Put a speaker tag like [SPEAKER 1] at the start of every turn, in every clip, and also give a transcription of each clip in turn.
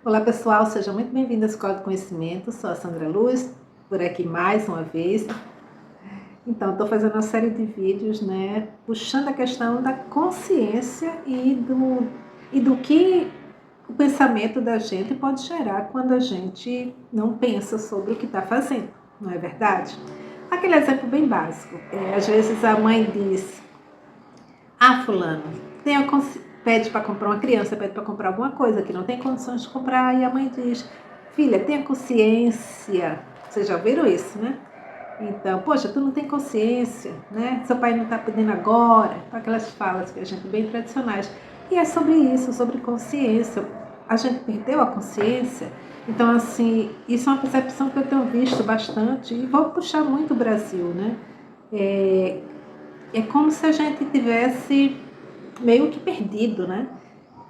[SPEAKER 1] Olá pessoal, sejam muito bem-vindos à Escola do Conhecimento. Sou a Sandra Luz, por aqui mais uma vez. Então, estou fazendo uma série de vídeos, puxando a questão da consciência e do que o pensamento da gente pode gerar quando a gente não pensa sobre o que está fazendo, não é verdade? Aquele exemplo bem básico, às vezes a mãe diz: fulano, pede para comprar uma criança, pede para comprar alguma coisa que não tem condições de comprar, e a mãe diz: filha, tenha consciência. Vocês já ouviram isso, né? Então, poxa, tu não tem consciência, né? Seu pai não está pedindo agora. Aquelas falas que a gente bem tradicionais. E é sobre isso, sobre consciência. A gente perdeu a consciência. Então, assim, isso é uma percepção que eu tenho visto bastante e vou puxar muito o Brasil, né? É como se a gente tivesse meio que perdido, né?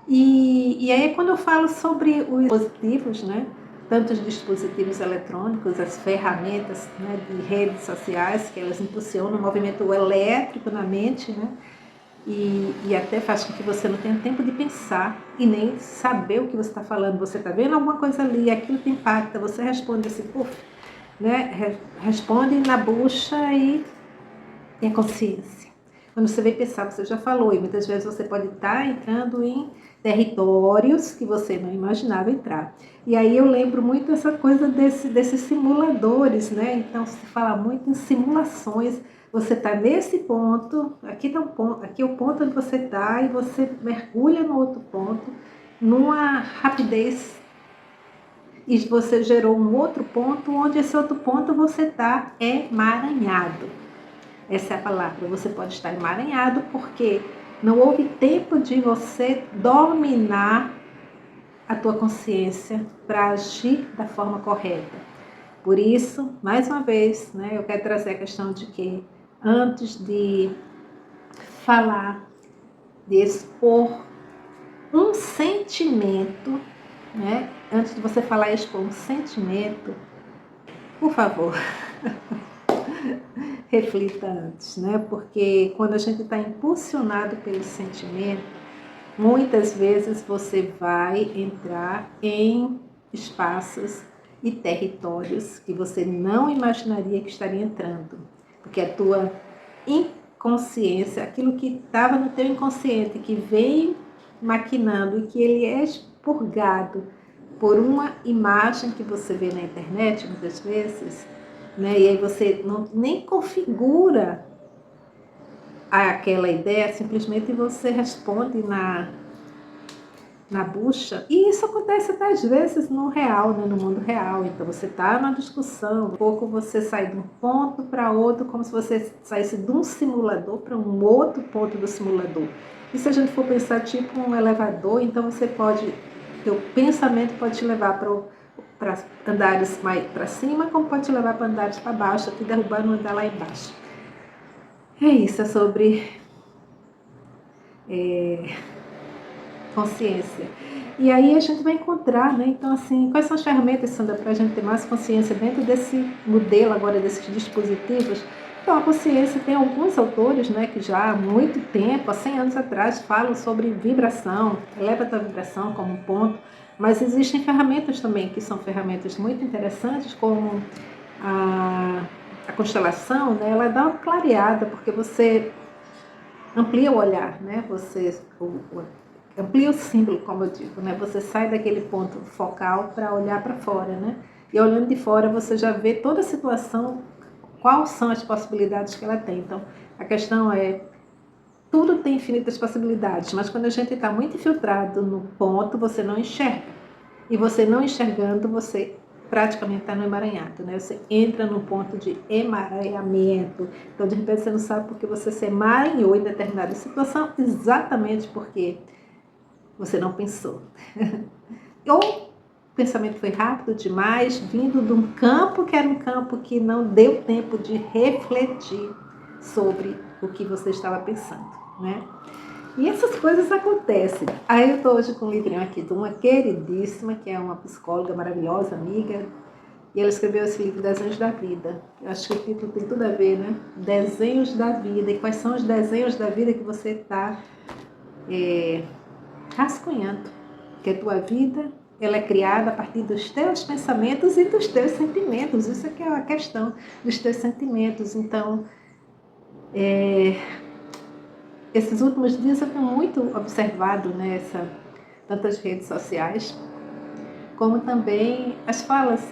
[SPEAKER 1] E aí quando eu falo sobre os dispositivos, né? Tanto os dispositivos eletrônicos, as ferramentas, né, de redes sociais, que elas impulsionam o movimento elétrico na mente, né? E até faz com que você não tenha tempo de pensar e nem saber o que você está falando. Você está vendo alguma coisa ali, aquilo te impacta, você responde assim, puf, né? Responde na bucha e tem consciência. Quando você vem pensar, você já falou, e muitas vezes você pode estar entrando em territórios que você não imaginava entrar. E aí eu lembro muito essa coisa desses simuladores, né? Então se fala muito em simulações. Você está nesse ponto, aqui é o ponto onde você está, e você mergulha no outro ponto, numa rapidez, e você gerou um outro ponto, onde esse outro ponto você está emaranhado. Essa é a palavra. Você pode estar emaranhado porque não houve tempo de você dominar a tua consciência para agir da forma correta. Por isso, mais uma vez, eu quero trazer a questão de que antes de falar, de expor um sentimento, antes de você falar e expor um sentimento, por favor, reflita antes, Porque quando a gente está impulsionado pelo sentimento, muitas vezes você vai entrar em espaços e territórios que você não imaginaria que estaria entrando, porque a tua inconsciência, aquilo que estava no teu inconsciente, que vem maquinando e que ele é expurgado por uma imagem que você vê na internet muitas vezes, e aí você nem configura aquela ideia, simplesmente você responde na bucha. E isso acontece até às vezes no real, no mundo real. Então você está numa discussão, um pouco você sai de um ponto para outro, como se você saísse de um simulador para um outro ponto do simulador. E se a gente for pensar tipo um elevador, então você pode, teu pensamento pode te levar para andares mais para cima, como pode te levar para andares para baixo, te derrubando andar lá embaixo. É isso, é sobre consciência. E aí a gente vai encontrar, Então, assim, quais são as ferramentas, Sandra, para a gente ter mais consciência dentro desse modelo agora, desses dispositivos? Então, a consciência tem alguns autores, que já há muito tempo, há 100 anos atrás, falam sobre vibração, eleva a tua vibração como um ponto, mas existem ferramentas também, que são ferramentas muito interessantes, como a constelação, ela dá uma clareada, porque você amplia o olhar, Você amplia o símbolo, como eu digo, Você sai daquele ponto focal para olhar para fora, E olhando de fora você já vê toda a situação, quais são as possibilidades que ela tem. Então, a questão é, tudo tem infinitas possibilidades, mas quando a gente está muito infiltrado no ponto, você não enxerga. E você não enxergando, você praticamente está no emaranhado, Você entra no ponto de emaranhamento. Então, de repente, você não sabe porque você se emaranhou em determinada situação, exatamente porque você não pensou. Ou o pensamento foi rápido demais, vindo de um campo que era um campo que não deu tempo de refletir sobre o que você estava pensando, E essas coisas acontecem. Aí eu estou hoje com um livrinho aqui de uma queridíssima, que é uma psicóloga maravilhosa, amiga, e ela escreveu esse livro, Desenhos da Vida. Eu acho que o título tem tudo a ver, Desenhos da Vida. E quais são os desenhos da vida que você está rascunhando? Que a tua vida ela é criada a partir dos teus pensamentos e dos teus sentimentos. Isso aqui é a questão dos teus sentimentos. Então, esses últimos dias eu tenho muito observado, né, tanto as redes sociais, como também as falas.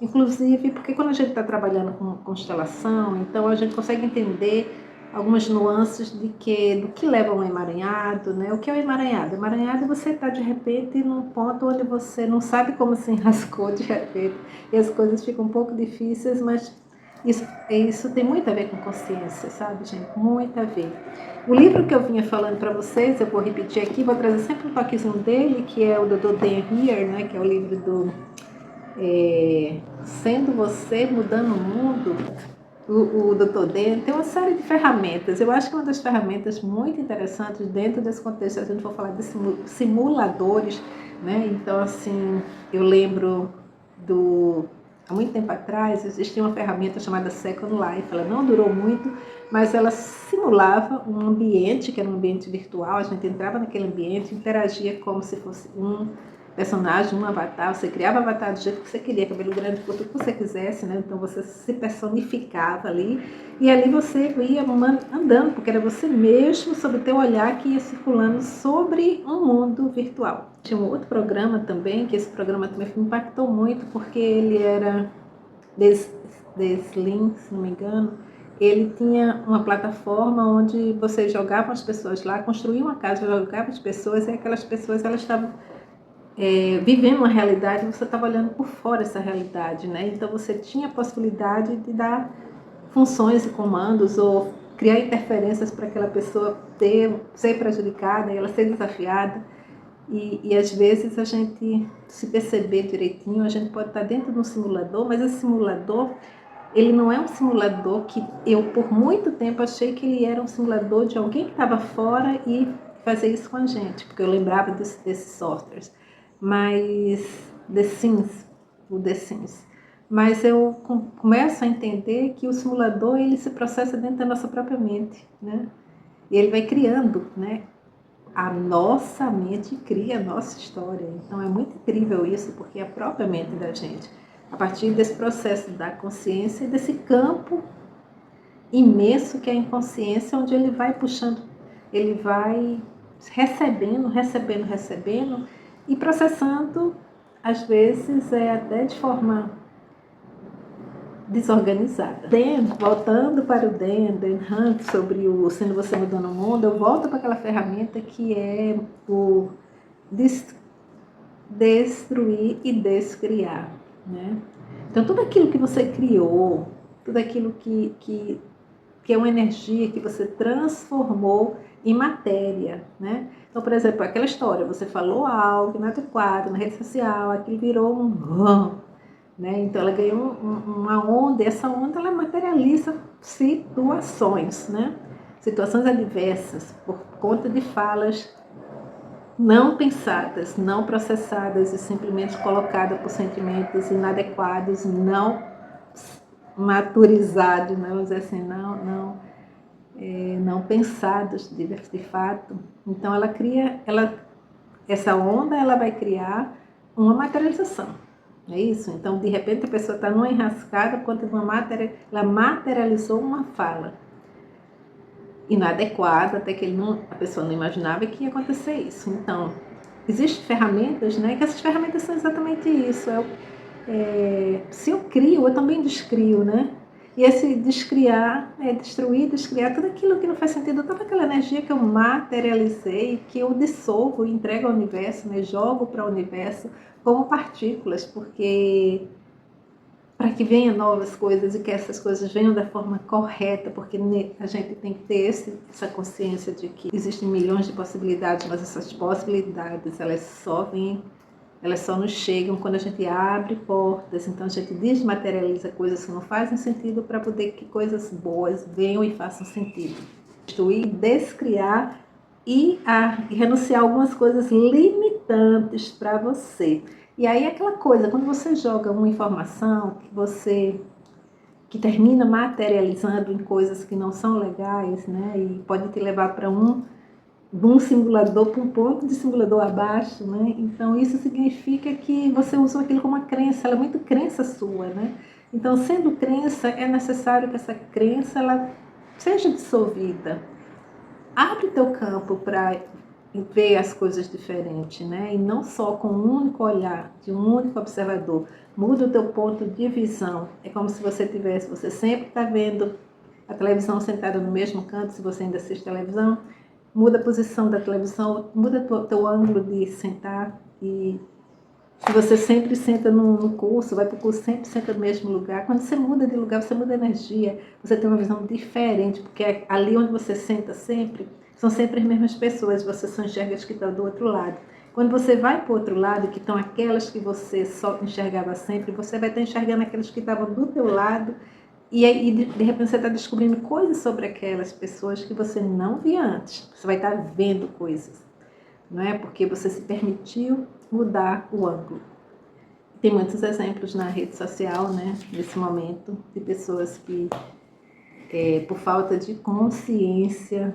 [SPEAKER 1] Inclusive, porque quando a gente está trabalhando com constelação, então a gente consegue entender algumas nuances do que leva a um emaranhado, né? O que é o emaranhado? Emaranhado é você estar de repente num ponto onde você não sabe como se enrascou de repente e as coisas ficam um pouco difíceis, mas isso tem muito a ver com consciência, sabe, gente? Muito a ver. O livro que eu vinha falando para vocês, eu vou repetir aqui, vou trazer sempre um toquezinho dele, que é o Dr. Dan Heer, né? Que é o livro do Sendo Você, Mudando o Mundo. O Dr. Dan tem uma série de ferramentas. Eu acho que uma das ferramentas muito interessantes dentro desse contexto, se a gente for falar de simuladores, né? Então, assim, eu lembro há muito tempo atrás, existia uma ferramenta chamada Second Life. Ela não durou muito, mas ela simulava um ambiente, que era um ambiente virtual. A gente entrava naquele ambiente, interagia como se fosse um personagem, um avatar. Você criava o avatar do jeito que você queria, cabelo grande, curto, o que você quisesse, né? Então você se personificava ali, e ali você ia andando, porque era você mesmo, sob o teu olhar, que ia circulando sobre um mundo virtual. Tinha um outro programa também, que esse programa também me impactou muito, porque ele era Slim, se não me engano. Ele tinha uma plataforma onde você jogava as pessoas lá, construía uma casa, jogava as pessoas, e aquelas pessoas, elas estavam vivendo uma realidade, você estava olhando por fora essa realidade, né? Então você tinha a possibilidade de dar funções e comandos ou criar interferências para aquela pessoa ser prejudicada, ela ser desafiada. E às vezes a gente se perceber direitinho, a gente pode estar dentro de um simulador, mas esse simulador, ele não é um simulador que eu por muito tempo achei que ele era um simulador de alguém que estava fora e fazer isso com a gente, porque eu lembrava desses softwares. Mas o The Sims. Mas eu começo a entender que o simulador, ele se processa dentro da nossa própria mente, né? E ele vai criando, né? A nossa mente cria a nossa história. Então é muito incrível isso, porque é a própria mente da gente, a partir desse processo da consciência e desse campo imenso que é a inconsciência, onde ele vai puxando, ele vai recebendo e processando, às vezes até de forma desorganizada. Voltando para o Dan Hunt, sobre o Sendo Você, Mudando o Mundo, eu volto para aquela ferramenta que é o destruir e descriar, né? Então tudo aquilo que você criou, tudo aquilo que é uma energia que você transformou em matéria, né? Então, por exemplo, aquela história, você falou algo inadequado na rede social, aquilo virou né? Então ela ganhou uma onda, e essa onda ela materializa situações, né? Situações adversas, por conta de falas não pensadas, não processadas e simplesmente colocadas por sentimentos inadequados, não maturizados, né? Vamos dizer assim, não pensados de fato. Então essa onda ela vai criar uma materialização, é isso? Então de repente a pessoa está numa enrascada, quando ela materializou uma fala inadequada, até que a pessoa não imaginava que ia acontecer isso. Então existem ferramentas, né? Que essas ferramentas são exatamente isso. Se eu crio, eu também descrio, né? E esse descriar é destruir, descriar tudo aquilo que não faz sentido, toda aquela energia que eu materializei, que eu dissolvo e entrego ao universo, né? Jogo para o universo como partículas, porque para que venham novas coisas e que essas coisas venham da forma correta, porque a gente tem que ter essa consciência de que existem milhões de possibilidades, mas essas possibilidades elas só nos chegam quando a gente abre portas. Então a gente desmaterializa coisas que não fazem sentido para poder que coisas boas venham e façam sentido. Destruir, descriar e renunciar a algumas coisas limitantes para você. E aí aquela coisa, quando você joga uma informação que termina materializando em coisas que não são legais, né? E pode te levar para um de um simulador para um ponto de simulador abaixo, né? Então isso significa que você usou aquilo como uma crença, ela é muito crença sua, né? Então, sendo crença, é necessário que essa crença ela seja dissolvida. Abre teu campo para ver as coisas diferentes, né? E não só com um único olhar, de um único observador. Muda o teu ponto de visão. É como se você sempre está vendo a televisão sentada no mesmo canto, se você ainda assiste televisão. Muda a posição da televisão, muda teu ângulo de sentar. E se você sempre senta no curso, vai para o curso, sempre senta no mesmo lugar. Quando você muda de lugar, você muda a energia, você tem uma visão diferente, porque ali onde você senta sempre, são sempre as mesmas pessoas, você só enxerga as que estão do outro lado. Quando você vai para o outro lado, que estão aquelas que você só enxergava sempre, você vai estar enxergando aquelas que estavam do teu lado, e aí de repente você está descobrindo coisas sobre aquelas pessoas que você não via antes. Você vai estar vendo coisas, não é? Porque você se permitiu mudar o ângulo. Tem muitos exemplos na rede social, né, nesse momento, de pessoas que, por falta de consciência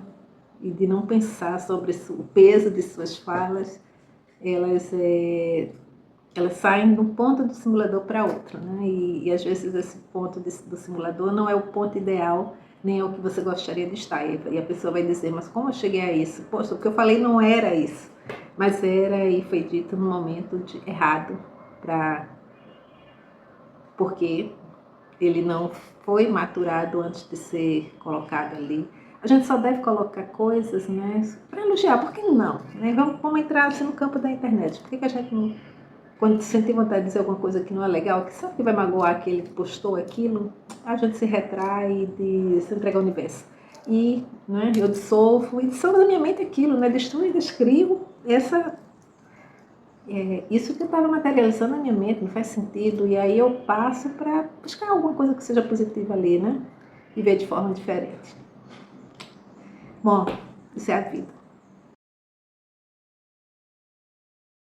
[SPEAKER 1] e de não pensar sobre o peso de suas falas, elas saem de um ponto do simulador para outro, né? E às vezes esse ponto do simulador não é o ponto ideal, nem é o que você gostaria de estar. E a pessoa vai dizer, mas como eu cheguei a isso? Poxa, o que eu falei não era isso, mas era e foi dito no momento errado, porque ele não foi maturado antes de ser colocado ali. A gente só deve colocar coisas, né, para elogiar, por que não? Né? Vamos entrar assim, no campo da internet. Por que a gente não, quando sentir vontade de dizer alguma coisa que não é legal, que sabe que vai magoar aquele que postou aquilo, a gente se retrai de se entregar ao universo. E, né, eu dissolvo da minha mente aquilo, né, destruo e descrio isso que eu estava materializando na minha mente, não faz sentido, e aí eu passo para buscar alguma coisa que seja positiva ali, né, e ver de forma diferente. Bom, isso é a vida.